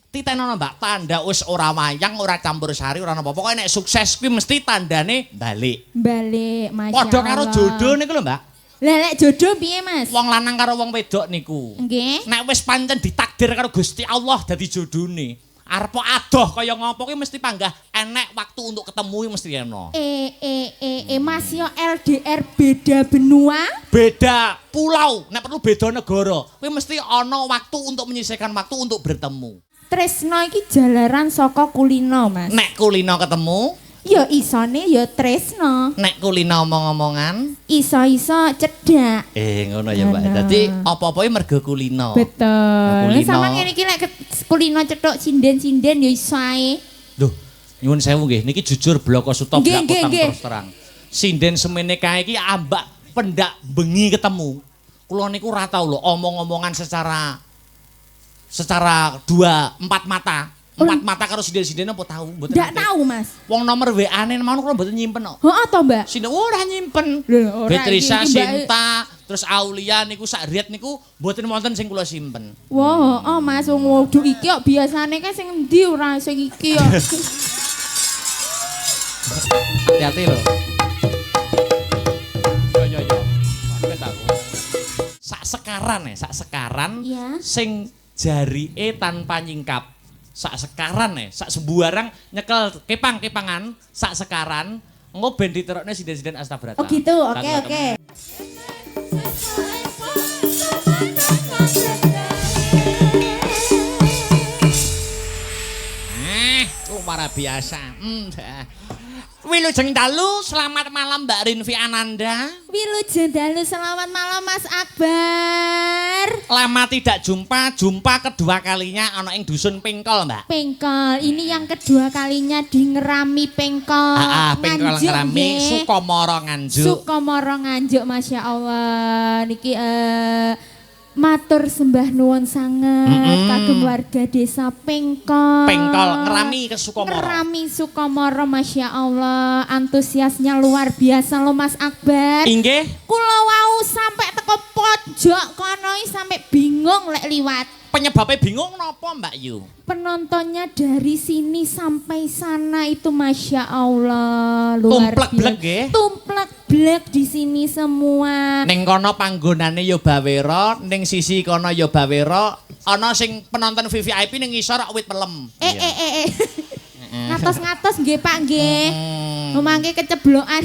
titenono Mbak, tanda wis ora wayang, ora campur sari, ora napa. Pokoke nek sukses kuwi mesti tandane balik. Balik, Masya Padha karo Allah. jodoh niku lho, Mbak. Lah lek jodoh piye, Mas? Wong lanang karo wong wedok niku. Nggih. Nek wis pancen ditakdir karo Gusti Allah dadi jodone, arep adoh kaya ngopo kuwi mesti panggah enek waktu untuk ketemu mesti ono. Mas yo LDR beda benua? Beda pulau, nek perlu beda negara. Kuwi mesti ono waktu untuk menyisihkan waktu untuk bertemu. Tresno iki jalaran saka kulino, Mas. Nek kulino ketemu, Ya isone ya tresno. nek kulino omong-omongan, Iso-iso cedak. ngono ya, Mbak. Ngono. Dadi apa-apa mergo kulino. Betul. Kulino. Sama ngene iki lek kulino cetok sinden-sinden ya iso ae. Duh, nyuwun sewu nggih, niki jujur bloko suto Nggih, blak kotang nggih. terus terang. Sinden semene kae iki ambak pendak bengi ketemu. Kula niku ora tau lho omong-omongan secara dua empat mata. Empat mata karo sinden-sinden apa tahu mboten. Ndak tahu, Mas. Wong nomor WA-ne mau kula mboten nyimpen kok. Heeh to, Mbak? Sinden ora nyimpen. Lho, ora Beatrice, iki, Mbak. Sinta, terus Aulia niku sak riet niku mboten wonten sing kula simpen. Wah, oh Mas wong wudhu iki kok biasane kan sing endi ora sing iki kok. Hati-hati lho. Yo. Wes aku. Sak sekaran Iya. sing jarike tanpa nyingkap. Sak sekaran sak sembarang nyekel kepang-kepangan sak sekaran engko ben diterokne sinden-sinden Astabrata. Oh gitu, oke. Luar biasa. Wilujeng dalu, selamat malam Mbak Rinvi Ananda. Wilujeng dalu selamat malam Mas Akbar. Lama tidak jumpa kedua kalinya ana ing dusun Pengkol, Mbak. Pengkol, ini yang kedua kalinya di Ngerami Pengkol. Pengkol Nganjuk, Ngerami, nggih. Sukomoro Nganjuk. Sukomoro Nganjuk, Masya Allah. Niki matur sembah nuwun sanget kagem warga desa Pengkol. Pengkol Ngerami ke Sukomoro. Ngerami Sukomoro, Masya Allah. Antusiasnya luar biasa loh Mas Akbar. Inggih. Kula wau sampai teko pojok kono sampai bingung lek liwat. Penyebabnya bingung napa Mbak Yu? Penontonnya dari sini sampai sana itu Masya Allah luar Tumplek blek nggih. Tumplek blek di sini semua. Ning kono panggonane ya bawera, ning sisi kono ya bawera, ana sing penonton VVIP ning ngisor wit pelem. Ngatos-ngatos nggih Pak nggih. Memangke keceblokan.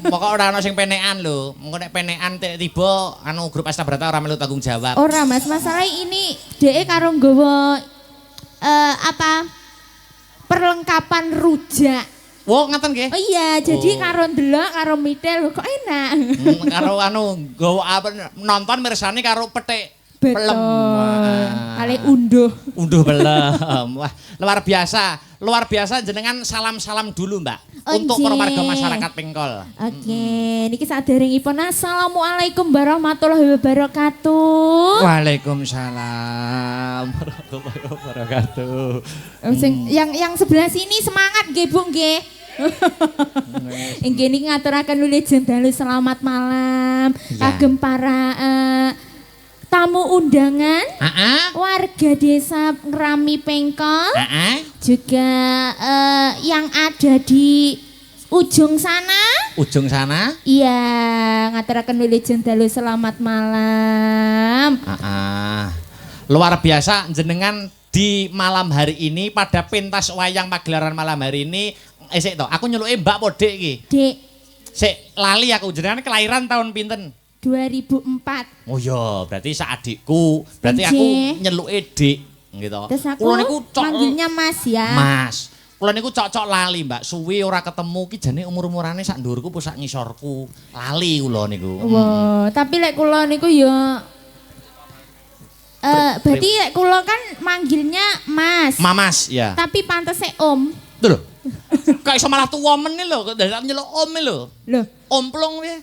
Pokok ora ana sing penekan lho. Engko nek penekan tiba anu grup Astabrata ora melu tanggung jawab. Ora Mas, masalah ini dhek karo nggawa perlengkapan rujak. Wo ngaten nggih. Oh iya, jadi karo ndelok karo mitel kok enak. Karo anu nggawa apa nonton mirsani karo petik pelem. Betul. Kali unduh. Unduh pelem. Wah, luar biasa. Luar biasa jenengan salam-salam dulu, Mbak. Untuk para warga masyarakat Pengkol. Oke, niki saderengipun assalamualaikum warahmatullahi wabarakatuh. Waalaikumsalam warahmatullahi wabarakatuh. Yang sebelah sini semangat nggih, Bu nggih. Nggih niki ngaturaken wilujeng dalu selamat malam kagem para tamu undangan warga desa Ngerami Pengkol juga yang ada di ujung sana. Ujung sana? Iya, ngaturaken wilujeng dalu selamat malam. Luar biasa jenengan di malam hari ini pada pentas wayang pagelaran malam hari ini. Sik to, aku nyeluke Mbak po Dik iki. Dik. Sik lali aku jenengan kelahiran tahun pinten? 2004. Oh iya, berarti sak adikku. Berarti aku nyeluke Dik gitu. Terus aku Kula niku manggilnya Mas ya. Mas. Kula niku cocok lali, Mbak. Suwi ora ketemu ki jane umur-umurane sak ndurku apa sak ngisorku. Lali kula niku. Wah, tapi lek kula niku ya berarti lek kula kan manggilnya Mas. Mamas, ya. Tapi pantese Om. Tuh lho. Kok iso malah tuwa men lho, kok dadak nyeluk Om lho. Loh, Omplong piye?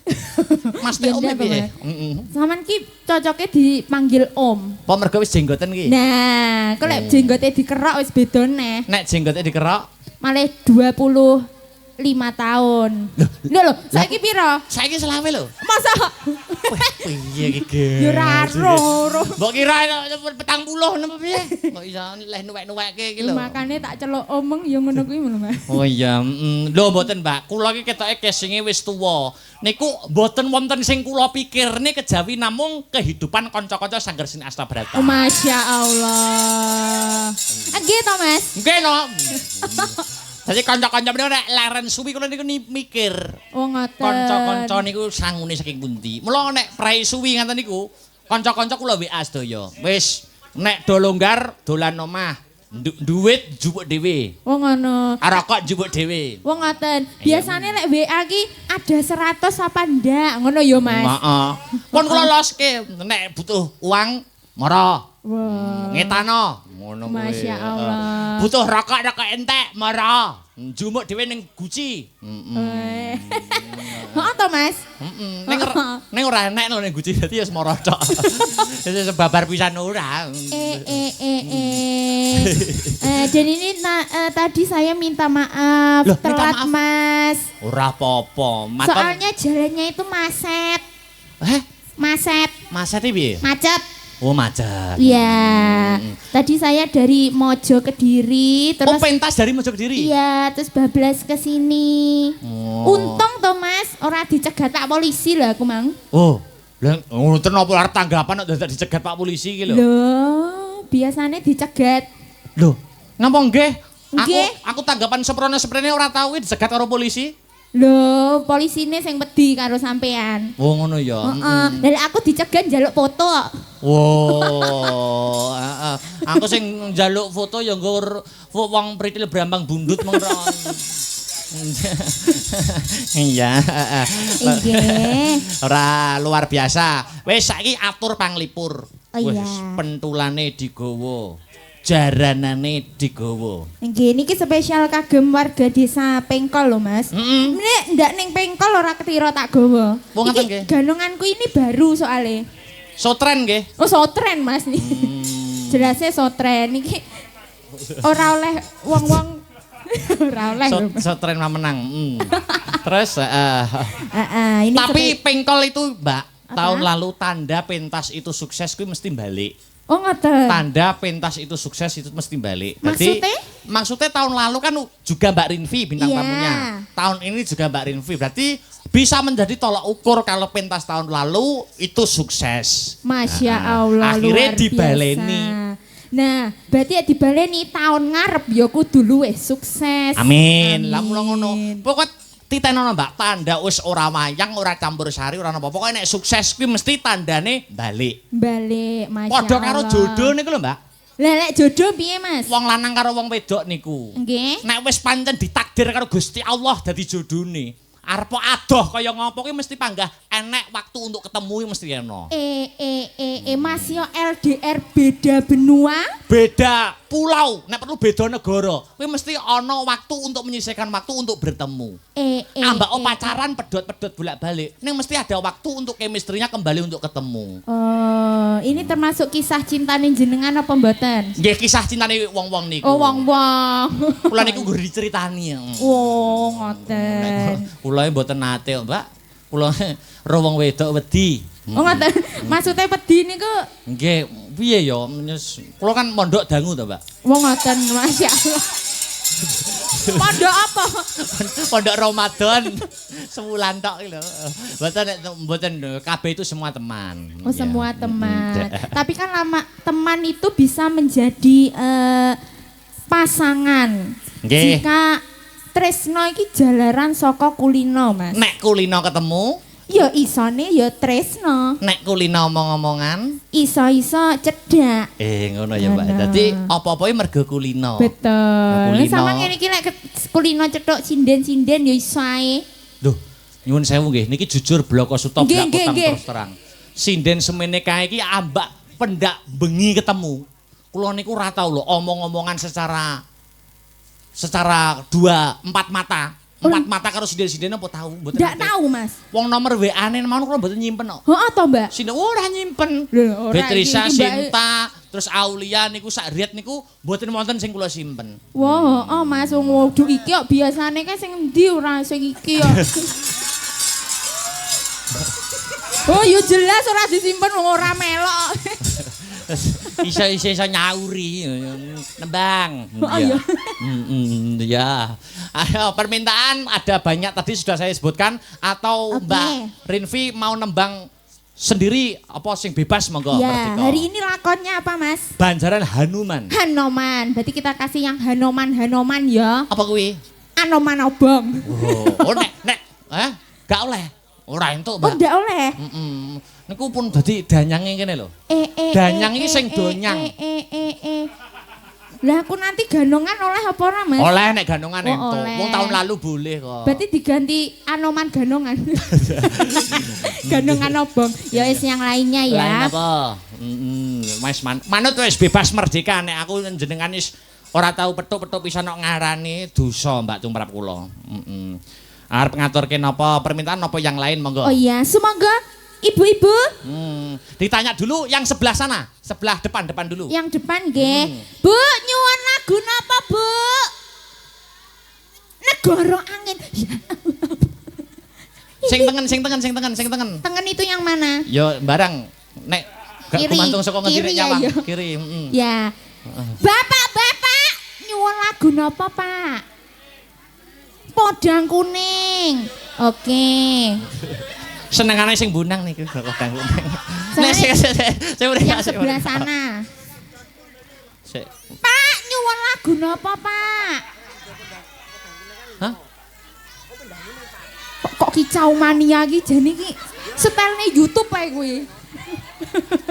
Mas Teh Om piye? Saman ki cocoke dipanggil Om. Apa mergo wis jenggoten ki? Nah, kok lek jenggote dikerok wis beda neh. Nek jenggote dikerok Malah 25 5 tahun. Lho, saiki piro? Saiki selawe lho. Masa? Piye iki, Yo ra ro. Mbok kira 40 napa piye? Kok iso leh nuwek-nuwekke iki lho. Makane tak celuk omong ya ngono kuwi lho, Mas. Oh iya, lho mboten Mbak, kula iki ketoke casinge wis tuwa. Niku mboten wonten sing kula pikirne kejawi namung kehidupan kanca-kanca Sanggar Seni Astabrata. Masya Allah. Nggih to, Mas? Nggih no. Dadi kanca-kanca menika nek leren suwi kula niku mikir. Oh ngoten. Kanca-kanca niku sangune saking pundi. Mula nek prei suwi ngaten niku, kanca-kanca kula WA sedaya. Wis nek do longgar dolan omah. Duit jupuk dhewe. Oh ngono. Rokok jupuk dhewe. Wong ngoten. Biasane lek WA ki ada 100 apa ndak? Ngono ya, Mas. Heeh. Pun kula loske nek butuh uang mara. Wah. Ngetano ngono kuwi. Masya Allah. Butuh rokok entek mara. Njumuk dhewe ning Guci. Heeh to, Mas? Ning ora enek lho ning Guci dadi ya semara tok. Wis sebabar pisan ora. Dan ini tadi saya minta maaf Loh, telat, minta maaf? Mas. Ora apa-apa. Soalnya jalannya itu macet. Maset iki piye? Macet. Oh, macet. Iya. Tadi saya dari Mojo Kediri Oh, terus pentas dari Mojokediri. iya, terus bablas ke sini. Oh. Untung toh, Mas, ora dicegat Pak polisi lah aku, Mang. Oh, lha ngoten apa arep tanggapan nek dadak dicegat Pak polisi iki lho. Loh, biasanya dicegat. Lho, napa nggih? Nggih. Aku tanggapan seprene ora tau dicegat karo polisi. Loh, polisine sing wedi karo sampean. Oh, ngono ya. Heeh. Dan aku dicegat njaluk foto kok. Wow, aku sing njaluk foto ya nggo wong pritil brambang bundut mengro. Iya. Nggih. Ora luar biasa. Wis saiki atur panglipur. Oh, iya. Wis pentulane digawa. Jaranane digawa. Nggih niki spesial kagem warga desa Pengkol lho, Mas. Nek ndak ning Pengkol ora ketira tak gawa. Oh, ngoten nggih. Ganonganku ini baru soalnya. Sotren nggih. Oh, sotren, Mas nih. Jelasnya sotren niki ora oleh wong-wong ora oleh. Sotren menang. Terus Ini tapi Pengkol itu, Mbak, tahun lalu tanda pentas itu sukses kuwi mesti balik. Oh, ngoten. Tanda pentas itu sukses itu mesti balik. Maksudnya tahun lalu kan juga Mbak Rinvi bintang Iya. tamunya. Tahun ini juga Mbak Rinvi. Berarti bisa menjadi tolak ukur kalau pentas tahun lalu itu sukses. Masya Allah, akhirnya luar dibaleni. biasa. Nah, berarti ya dibaleni tahun ngarep ya kudu luwih sukses. Amin. Lah mula ngono. Pokok titenono Mbak, tanda wis ora wayang, ora campur sari, ora apa. Pokoke nek sukses kuwi mesti tandane balik. Balik, Masya Padha Allah. karo jodoh niku lho, Mbak. Lah lek jodoh piye, Mas? Wong lanang karo wong wedok niku. Nggih. Nek wis pancen ditakdir karo Gusti Allah dadi jodone, arep adoh kaya ngopo ki mesti panggah enek waktu untuk ketemu mesti ono. Mas yo LDR beda benua? Beda pulau, nek perlu beda negara. Kuwi mesti ono waktu untuk menyisihkan waktu untuk bertemu. Ambak pacaran pedot-pedot bolak-balik. Ning mesti ada waktu untuk chemistry-nya kembali untuk ketemu. Oh, ini termasuk kisah cinta jenengan apa mboten? Nggih kisah cintane wong-wong niku. Oh, wong-wong. Kula niku nggur diceritani. Oh, ngoten. Kula mboten nate, Mbak. Kula ro wong wedok wedi. Oh, ngoten. Maksudnya pedhi niku Nggih, piye ya? Kula kan mondok dangu to, Mbak. wong ngoten, Masya Allah. Pondok apa? Pondok Ramadan sebulan tok iki lho. Mboten kabeh itu semua teman. Oh, Ya. semua teman. Tapi kan teman itu bisa menjadi pasangan. Nggih. Jika tresno iki jalaran saka kulino, Mas. Nek kulino ketemu, Ya isone ya tresno. nek kulino omong-omongan, Iso-iso cedak. ngono ya, Mbak. Ngono. Dadi apa-apa iki mergo kulino. Betul. Kulino. Sama ngene iki lek kulino cetok sinden-sinden ya iso ae. Duh, nyuwun sewu nggih, niki jujur bloko suto Nggih, blak nggih, utang nggih. terus terang. Sinden semene kae iki ambak pendak bengi ketemu. Kula niku ora tau lho omong-omongan secara 2 4 mata. Empat mata karo sinden-sinden apa tahu mboten? Ndak tahu, Mas. Wong nomor WA-ne mau kula mboten nyimpen kok. Heeh to, Mbak? Sinden ora nyimpen. Lho, ora Beatrice iki, Mbak. Sinta, terus Aulia niku sak riet niku mboten wonten sing kula simpen. Wah, heeh, Mas, wong wudu iki kok biasane kan sing endi ora sing iki kok. Oh, yo jelas ora disimpen wong ora melok. Iso nyauri nembang. Oh, iya. Ya. Ayo permintaan ada banyak tadi sudah saya sebutkan atau Oke. Mbak Rinvi mau nembang sendiri apa sing bebas monggo Ya, merdeka. hari ini lakonnya apa, Mas? Banjaran Hanuman. Hanoman. Berarti kita kasih yang Hanoman ya. Apa kuwi? Anoman obong. Oh nek gak oleh. Ora entuk, Oh, Mbak. ndak oleh. Niku pun dadi danyange kene lho. Danyang iki sing donyang. Lah aku nanti ganongan oleh apa ora, Mas? Oleh nek ganongan Oh, entuk. oleh. Wong tahun lalu boleh kok. Berarti diganti Anoman ganongan. Ganongan obong. Ya wis yang lainnya ya. Lain apa? Mas manut wis bebas merdeka nek aku jenengan wis ora tahu petuk-petuk pisan kok ngarani dosa Mbak tumrap kula. Arep ngaturke napa permintaan napa yang lain monggo. Oh iya, semoga ibu-ibu Ditanya dulu yang sebelah sana, sebelah depan dulu. yang depan nggih. Bu, nyuwun lagu napa, Bu? Negara angin. Ya, Sing tengen. tengen itu yang mana? Yo barang nek gak Kiri. gumantung saka ngendi Kiri nek ya, nyawang. ya. Kiri, Ya. Bapak, nyuwun lagu napa, Pak? Podang kuning. Oke. Senengane sing bunang niku kodang kuning. Nek Yang sebelah sana. Sik. Pak, nyuwun lagu napa, Pak? Hah? Kok kicau mania iki jane iki setelne YouTube ae kuwi.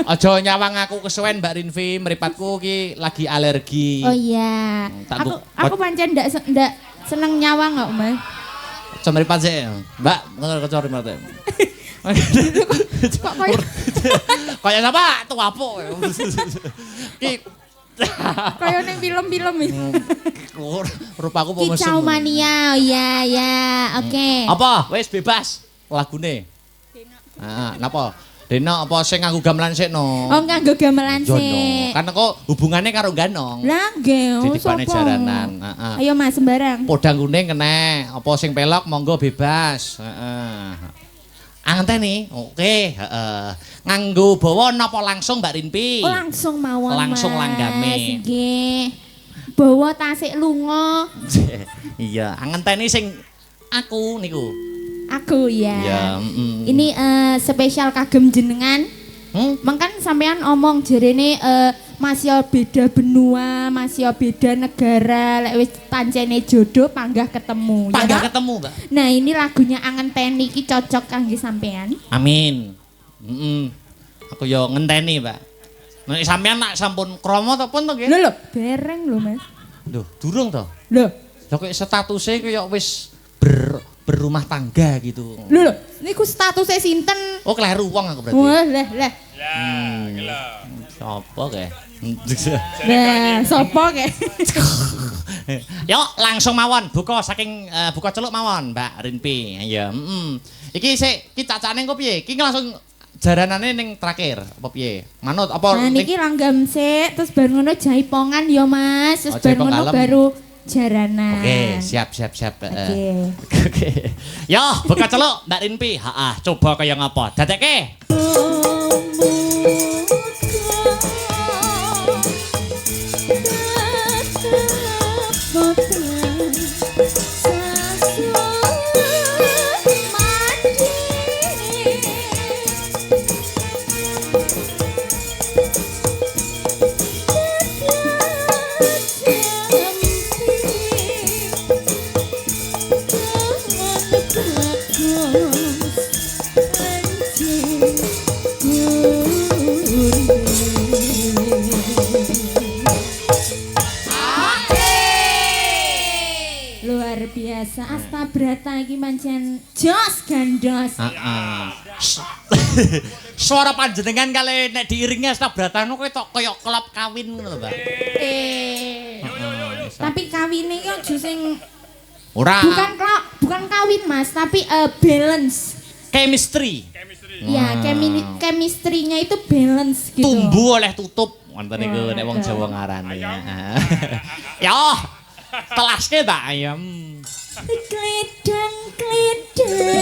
Aja nyawang aku kesuwen Mbak Rinvi, mripatku ki lagi alergi. Oh iya. Tak Aku pancen ndak seneng nyawang kok, Mas. Aja mripat sik. Mbak, kecor mripate. Kok koyo Kaya sapa? Tuapuk. Ki koyo ning film-film iki. rupaku apa Kicau mania. Oh iya, ya. Oke. Apa? Wis bebas lagune. Heeh, napa? Dena apa sing nganggo gamelan sik no? Oh, nganggo gamelan Jono. sik. Kan kok hubungannya karo ganong. Lah nggih, Titipane sapa? jaranan, heeh. Ayo Mas sembarang. Podang kuning kena, apa sing pelok monggo bebas. Heeh. Angteni, oke, heeh. Nganggo bawa napa langsung Mbak Rinpi? Oh, langsung mawon. Langsung Mas. langgame. Nggih. Bawa tasik lunga. Iya, ngenteni sing aku niku. Aku ya. Ya, Ini spesial kagem jenengan. Mangkan sampean omong jarene masih beda benua, masih beda negara, lek wis pancene jodoh panggah ketemu. Panggah ya, ketemu, Mbak. Nah, ini lagunya Angen Teni iki cocok kangge sampean. Amin. Aku yo ngenteni, Mbak. Nek sampean nak sampun krama to pun to nggih? Lho, bereng lho, Mas. Lho, durung to. Lho, Lah kok statusnya kaya wis berumah tangga gitu. lho, niku statusnya sinten? Oh, kleru wong aku berarti. Wah, lah. Sopo kae? Nah, sopo ke? Yo, langsung mawon buka saking buka celuk mawon, Mbak Rinpi. Ya, Iki sik ki cacane kok piye? Ki langsung jaranane ning terakhir apa piye? Manut apa Nah, niki langgam sik, terus bar ngono jaipongan ya, Mas. Terus Oh, bar jaipong ngono kalem. baru jaranan. Oke, siap. Oke. Oke. Yo, buka celuk Mbak Rinpi. Heeh, coba kaya ngapa? Dadekke. Luar biasa, Astabrata iki pancen jos gandos. Suara panjenengan kali nek diiringi Astabrata kowe tok kaya klub kawin ngono lho, Mbak. Tapi kawine iki aja sing Ora. bukan bukan kawin Mas, tapi balance. Chemistry. Iya, chemistry-nya itu balance gitu. Tumbuh oleh tutup. Wonten niku nek wong Jawa ngarani. Ya. Telasnya tak ayam. Kledang kae teko.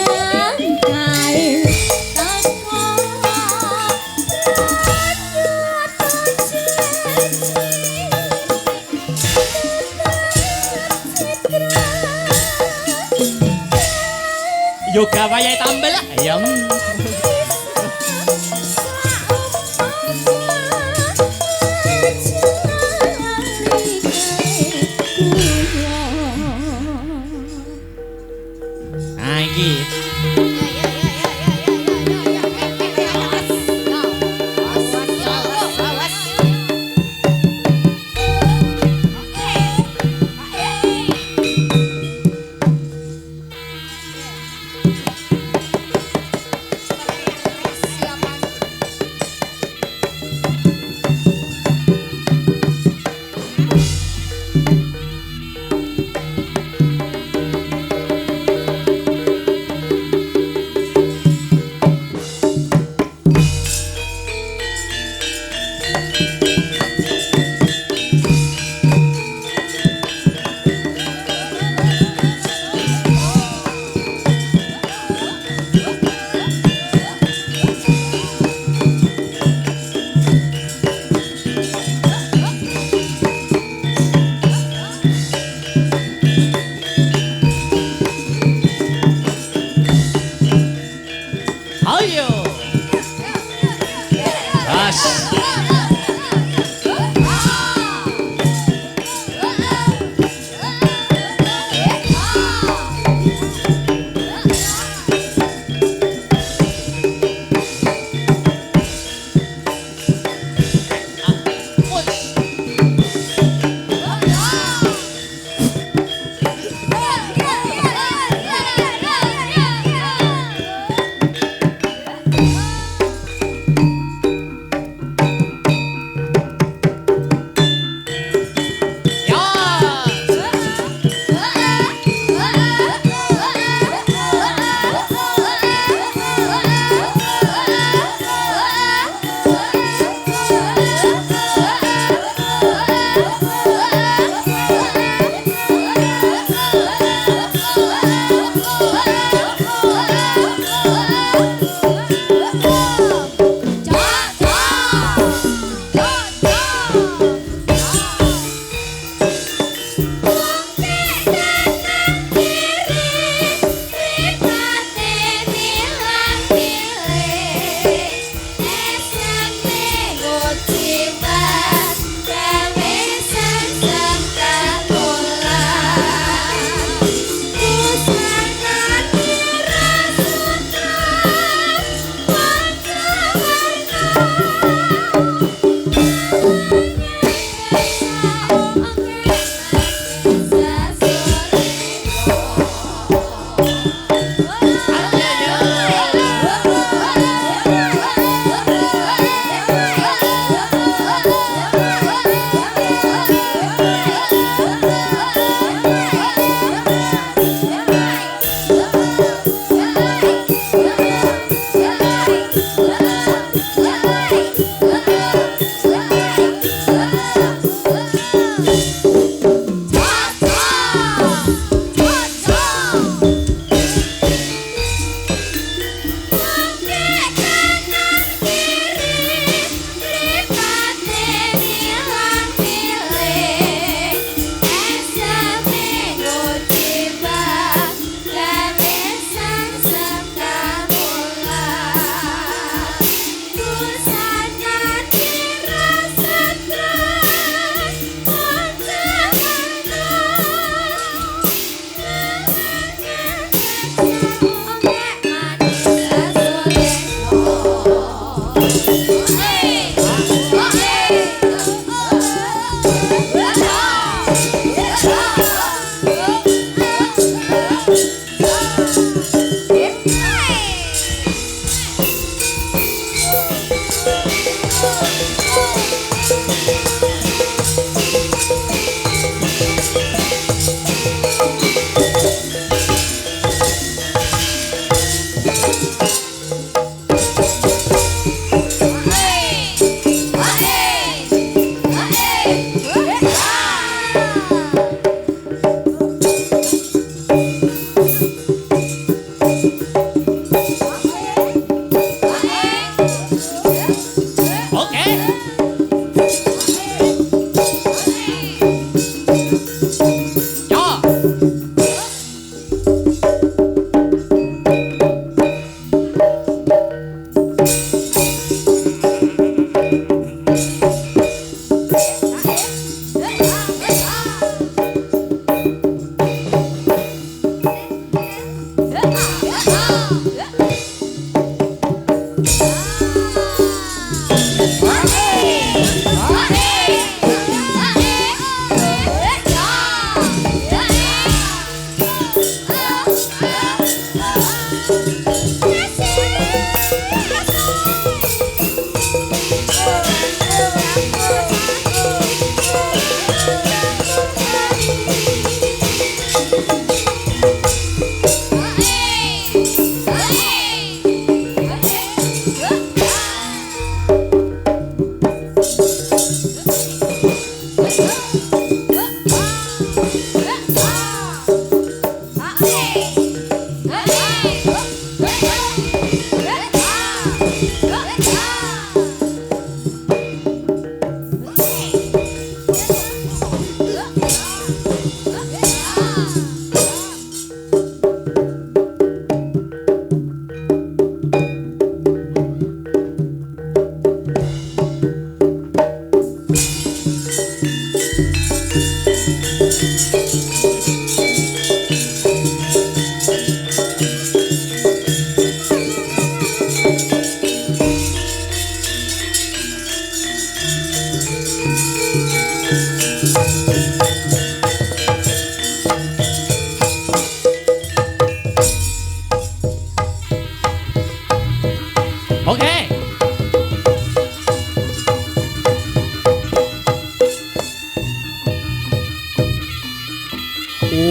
Yoga wayahe tambel ayam. Nah iki.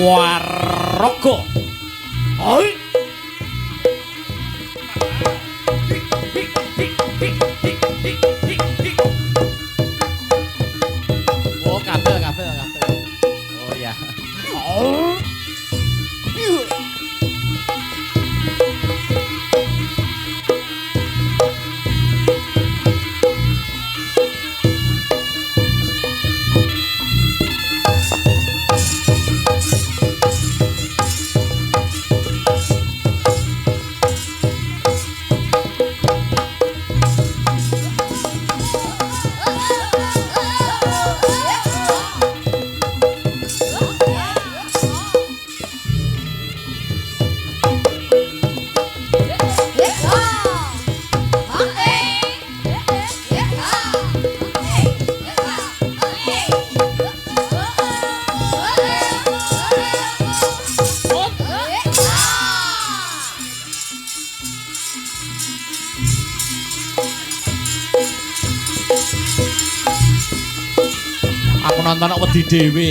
Waraga. Hai. Oh, kabel. Oh ya. Oh. Aku nonton kok wedi dhewe.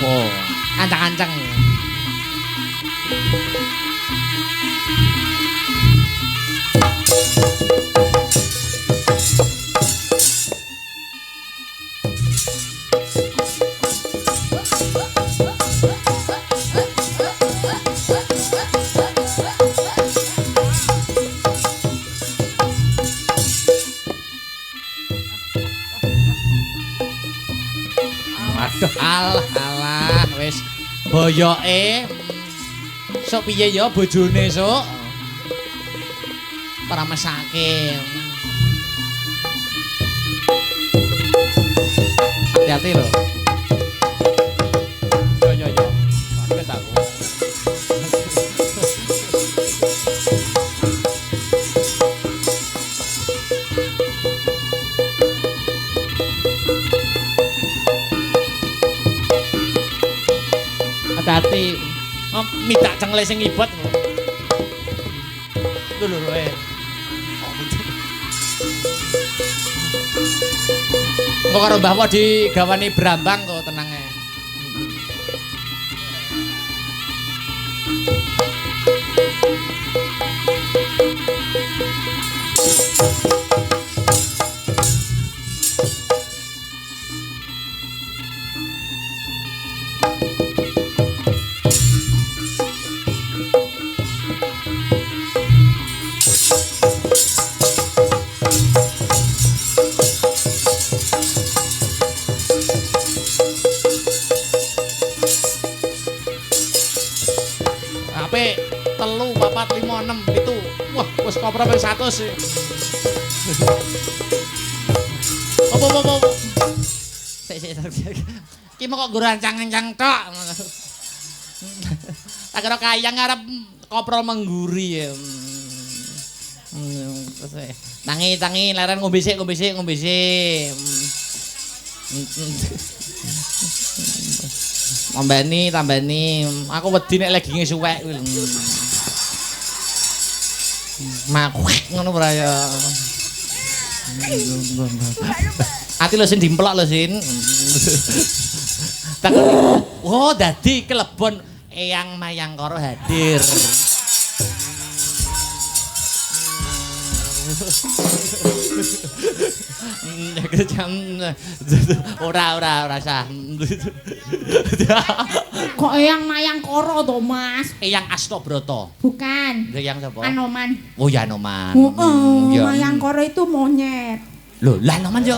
Oh, ancang-ancang. Aduh, alah wis boyoke sok piye ya bojone sok para mesake. Hati-hati lho. Yo. Wis aku. Hati-hati. Minta cengle sing ibot. Lho Kok karo mbahmu digawani brambang kok tenang ae. Apik 3, 4, 5, 6, 7. Wah, wis kopro ping 100 sih. Opo. Sik. Ki mok kok nggo rancang-rancang tok. Tak kira kayang ngarep koprol mengguri ya. Tangi leren ngombe sik. Tambani. Aku wedi nek leginge suwek kuwi. Ngono ora ya. Ati lho Sin dimplok lho Sin. Oh, dadi kelebon Eyang Mayangkara hadir. Ora sah. Kok Eyang Mayangkara to, Mas? Eyang Astabrata. Bukan. Eyang sapa? Anoman. Oh ya Anoman. Mayangkara itu monyet. Loh, lah Anoman yo.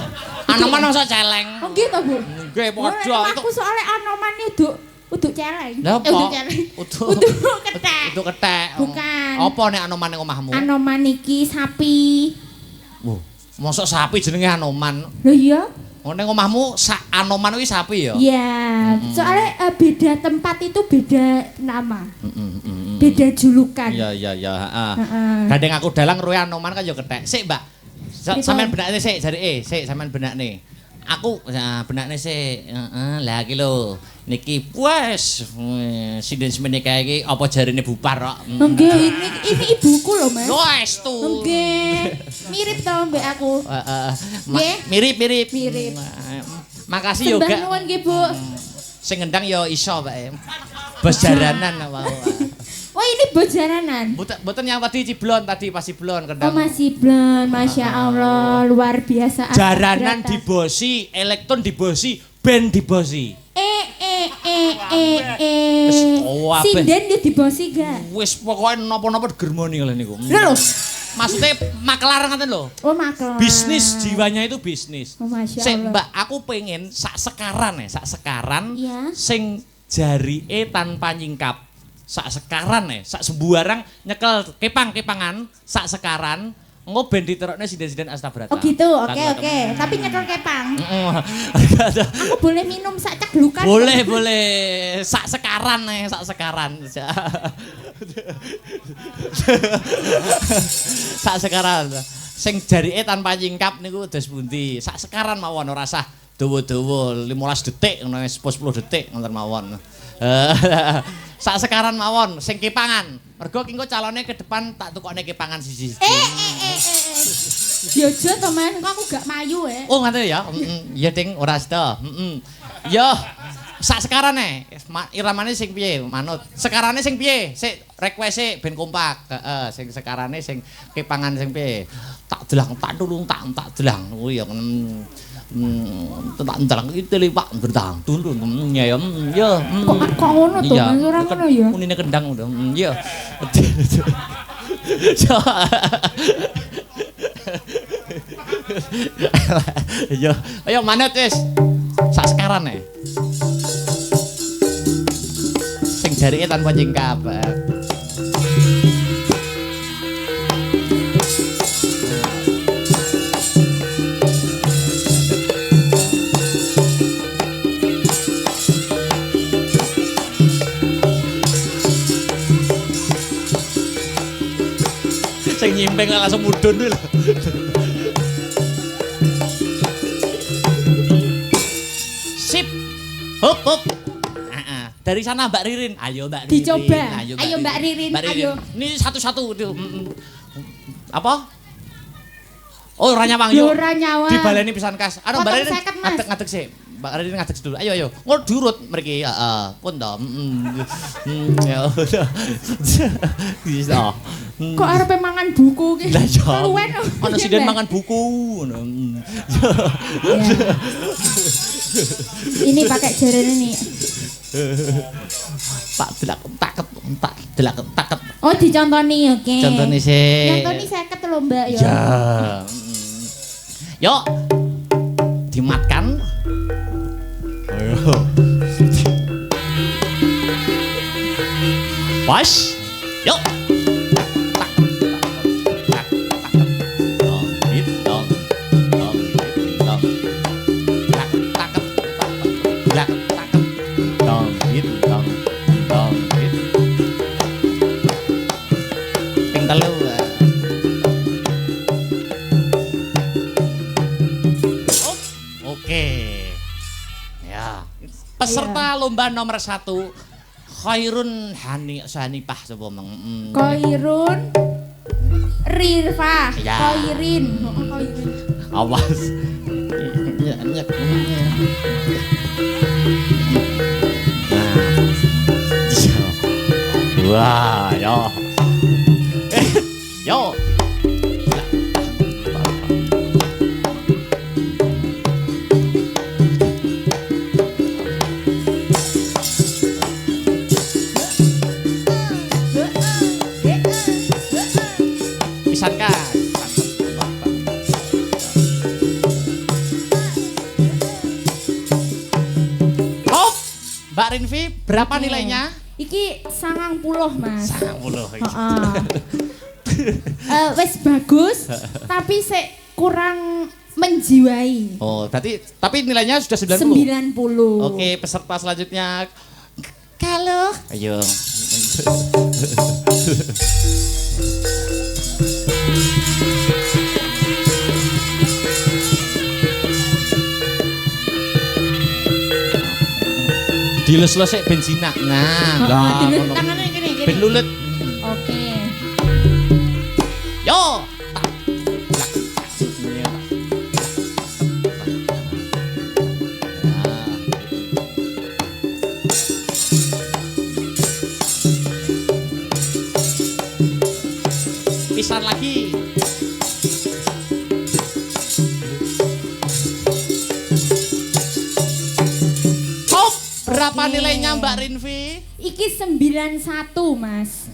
Anoman masa celeng. Oh nggih to, Bu? Nggih, padha. Aku soalnya Anoman iki uduk celeng. Uduk celeng. Uduk kethek. Uduk kethek. Bukan. Apa nek Anoman ning omahmu? Anoman iki sapi. Wah, mosok sapi jenenge Anoman. Lho iya. Ning omahmu Anoman kuwi sapi ya? Iya, soalnya beda tempat itu beda nama. Beda julukan. Iya, heeh. Gandeng aku dalang roe Anoman kan ya kethek. Sik, Mbak. Sampeyan benakne sik jarike, sampeyan benakne. Aku benakne sik, heeh. Lah iki lho, niki wes sinden semenika iki apa jarine bupar kok. Nggih, ini ibuku lho, Mas. Wes tuh. Nggih. Mirip to mbek aku. Heeh. Mirip. Makasih yo, Gak. Sembah nuwun nggih, Bu. Sing ngendang yo iso, Pak. Bos jaranan wae. Oh ini bos jaranan? Mboten yang tadi ciblon tadi pas ciblon kendang. Oh masih blon, Masya Allah luar biasa. Jaranan dibosi, elektron dibosi, band dibosi. Sinden dia dibosi gak? Wis pokoknya napa-napa germoni kalian niku. Lho. Maksudnya maklar ngaten lho. Oh maklar. Bisnis jiwanya itu bisnis. Oh Masya Allah. Sing Mbak aku pengen sak sekaran ya. Sing jarie tanpa nyingkap. Sak sekaran sak sembarang nyekel kepangan sak sekaran engko ben diterokne sinden-sinden Astabrata. Oh gitu, oke. Tapi nyekel kepang. Aku boleh minum sak ceglukan? Boleh. Sak sekaran. Sak sekaran. Sing jarike tanpa nyingkap niku dos pundi? Sak sekaran mawon ora usah dawa-dawa 15 detik ngono 10 detik ngoten mawon. Sak sekaran mawon sing kepangan. Mergo engko calone ke depan tak tukokne kepangan siji-siji. Yo aja to, Man. Aku gak mayu Oh, ngoten ya. Ya Ding, ora seda. Yo sak sekaran iramane sing piye manut. Sekarane sing piye? Sik request ben kompak. Heeh, sing sekarane sing kepangan sing piye? Tak delang, tak tulung, tak delang. Kuwi ya tak itu Pak bertang turun ya kok ngono to Mas ora ngono ya unine kendang ya ayo manut wis sak sekaran sing jarike tanpa jengkap sing nyimpeng langsung mudhun lho. Sip. Hop. Dari sana Mbak Ririn. Ayo Mbak Ririn. Dicoba. Ayo Mbak Ririn. Ayo. Ini satu-satu. Apa? Oh, ora nyawang yo. Ora nyawang. Dibaleni pisan kas. Mbak Ririn ngadeg sih. Mbak Ririn ngadeg dulu. Ayo. Ngol diurut mriki. Heeh. Pun to. Ya udah. Bisa. Kok arepe mangan buku ki? Lah ya. Keluwen. Ana sinden mangan buku ngono. Ini pakai jarene nih. Tak taket. Oh, dicontoni oke. Contoni sih. Contoni 50 lho, Mbak ya. Ya. Yuk. Dimatkan. Ayo. Pas. Yuk. Oke. Ya. Peserta lomba nomor 1 Khairun Hanifah sapa meng. Khairun Rirfah. Ya. Khairin. Awas. Wah, yo. Yo. Pisan kan. Hop, Mbak Rinvi, berapa nilainya? Iki 90, Mas. 90. Wes bagus, tapi sik kurang menjiwai. Oh, tapi nilainya sudah 90. 90. Oke, peserta selanjutnya. Kalau. Ayo. Dilus-lus sik bensinak. Nah, Dilus tangannya gini. ben lulet. Oke. Yo. Pisan lagi. Hop, berapa nilainya Mbak Rinvi? Iki 91, Mas.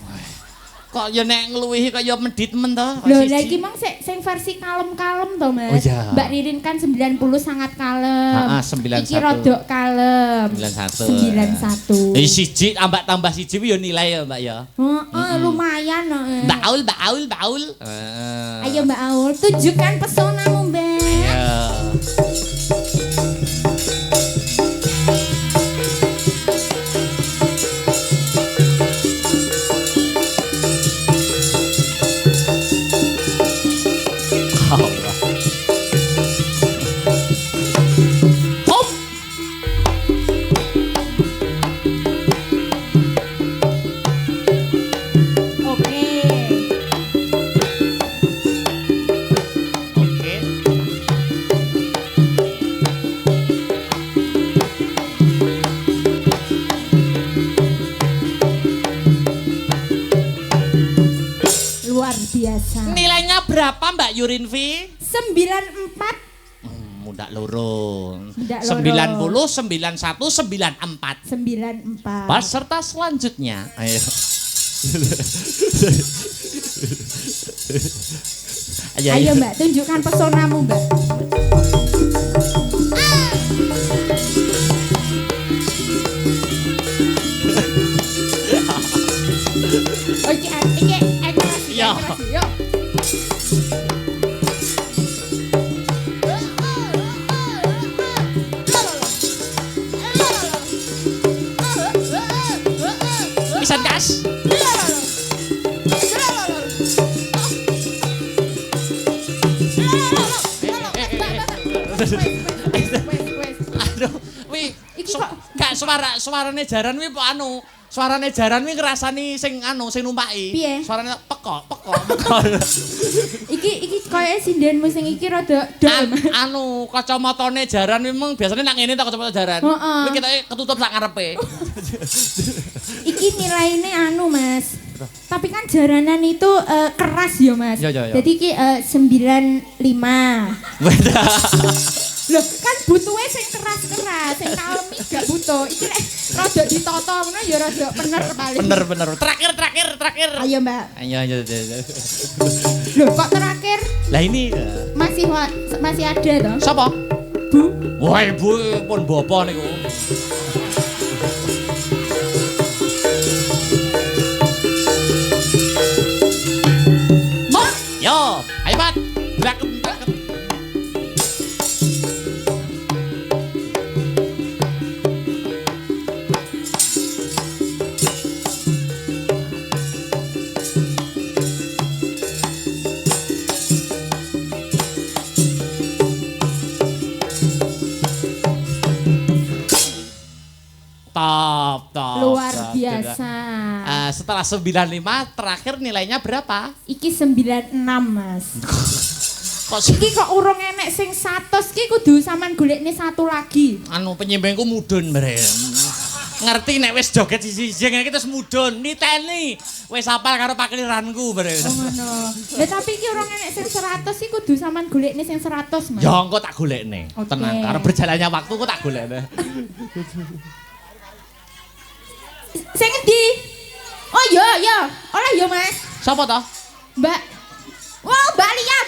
Kok ya nek ngluwihi kaya medit men to? Lho, lah iki mong sing versi kalem-kalem to, Mas. Oh, iya. Mbak Ririn kan 90 sangat kalem. Heeh, 91. Iki rodok kalem. 91. 91. Siji tambah siji ya nilai ya, Mbak ya. Heeh, lumayan no. Mbak Aul. Ayo Mbak Aul, tunjukkan pesonamu, Mbak. Iya. Hop. Oke. Oke. Luar biasa. Nilainya berapa Mbak Yurinvi? 94. Mudah loro. Mudah loro. 90, 91, 94. 94. Peserta selanjutnya. Ayo. Ayo Mbak, tunjukkan pesonamu, Mbak. Oke, ekspresi. Iya. Yuk. Pisan gas. Aduh, wi. Iki kok Gak suarane jaran wi po anu. Suarane jaran wi ngrasani sing numpaki. Piye? Suarane pekok. iki koyo sindenmu sing iki rada dol. Anu kacamatane jaran memang biasanya nak ngene ta kacamata jaran. Heeh. Kuwi kita ketutup sak ngarepe. Iki nilainya anu, Mas. Tapi kan jaranan itu keras ya, Mas. Ya. Jadi iki 95. Beda. Loh, kan butuhe sing keras-keras, sing kalem gak butuh. Iki lek rada ditata ngono ya rada bener paling. Bener. Terakhir. Ayo, Mbak. Ayo. Loh, kok terakhir Lah ini masih ada toh? sapa? Bu. Wah, ibu pun bapa niku. Yo, ayo Pat. Braket. biasa. Setelah 95 terakhir nilainya berapa? Iki 96 Mas. Kok Iki kok urung enek sing 100 ki kudu sampean golekne satu lagi. anu penyembengku mudun meren. Ngerti nek wis joget siji-siji ngene iki terus mudun, niteni. Wis hafal karo pakliranku meren. Oh ngono. Lah tapi iki urung enek sing 100 ki kudu sampean golekne sing 100 Mas. Ya engko tak golekne. Oke. Tenang, karo berjalannya waktu kok tak golekne. Sing endi? Oh iya. Oleh ya Mas. Sapa to? Mbak. Oh, Mbak Lia.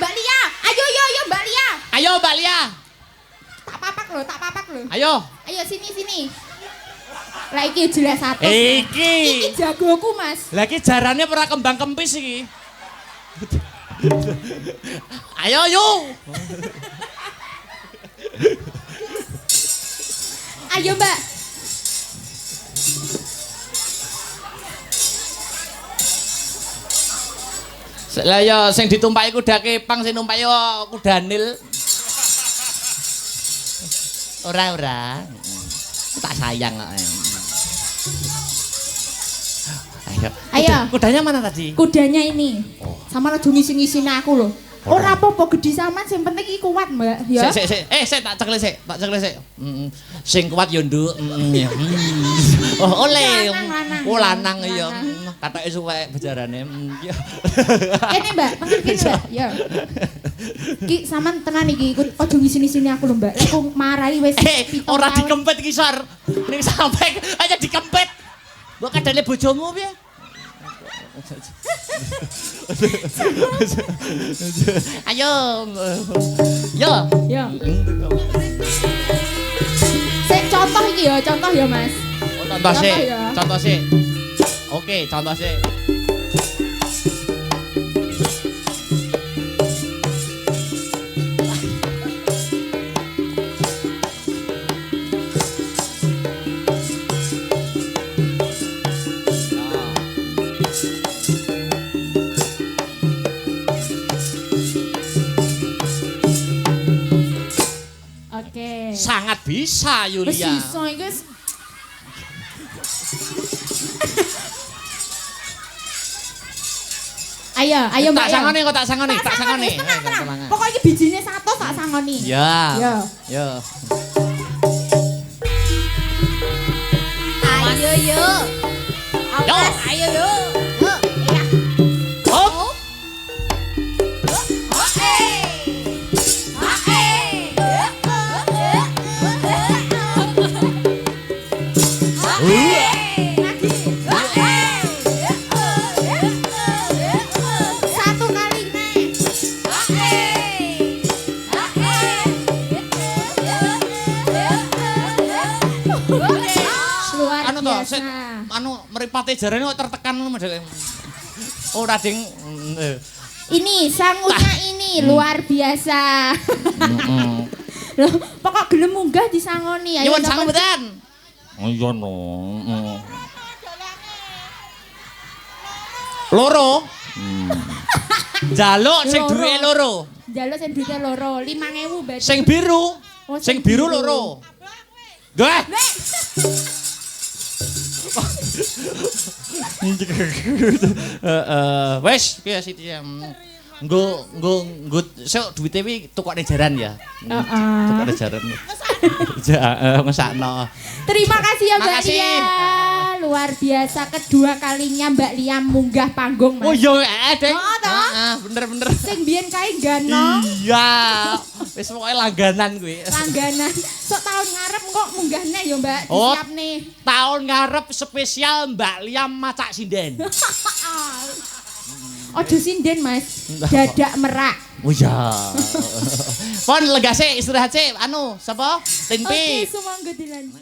Ayo Mbak Lia. Ayo Mbak Lia. Tak papak lho. Ayo. Ayo sini. Lah iki jelas 100. Iki. Iki jagoku Mas. Lah iki jarane ora kembang kempis iki. Ayo yuk. Ayo Mbak. Lah ya sing ditumpaki kuda kepang sing numpaki kuda nil. Ora. Tak sayang kok. Ayo. Kudanya mana tadi? Kudanya ini. Sama aja ngisi-ngisine aku lho. Ora apa-apa gede sampean sing penting iki kuat, Mbak. Ya. Sik. Sik tak cekel sik. Sing kuat yo nduk. Oh, oleh. Oh, lanang iya. Katoke suwek bejarane. Kene, Mbak, tengen kene, Mbak. Ya. Ki sampean tenan iki aja ngisi-ngisine aku lho, Mbak. Aku marahi wis. Ora dikempet iki, Sor. Ning sampe aja dikempet. Mbok kadane bojomu piye? Ayo. Yo. Sik contoh iki ya, Mas. Contoh sih. Oke, contoh sih. Sangat bisa Yulia. Bisa iki wis. Ayo Mbak. Tak sangoni. Tenang. Pokoknya iki bijine 100 tak sangoni. Ya. Yo. Ayo yuk. Awas, ayo yuk. Iya. Hop. Satu kali nih. Luar Anu to, biasa. meripate jarane kok tertekan ngono Dek. Ora ding. Ini sangunya ini luar biasa. Loh, pokok gelem munggah disangoni. Ayo Nyuwun sangu mboten. Oh iya no. Loro. Jaluk sing duwe loro. Jaluk sing duwe loro, 5.000 berarti. Sing biru. Oh, Sing biru loro. Nggih. Wes, piye Siti? Nggo sok duwite wi tukokne jaran ya. Heeh. Tukokne jaran. Ja, ngesakno. Terima kasih ya Mbak Makasih. Lia. Luar biasa kedua kalinya Mbak Lia munggah panggung Mas. Oh iya, Dek. Oh, toh? Bener. Sing biyen kae gano. Iya. Wis pokoke langganan kuwi. Langganan. Sok tahun ngarep kok munggahne ya Mbak, Oh. disiapne. Tahun ngarep spesial Mbak Liam macak sinden. Ojo sinden Mas, dadak merak. Oh iya. Pon lega sik istirahat sik anu sapa? Tinpi. Oke, sumangga dilanjut.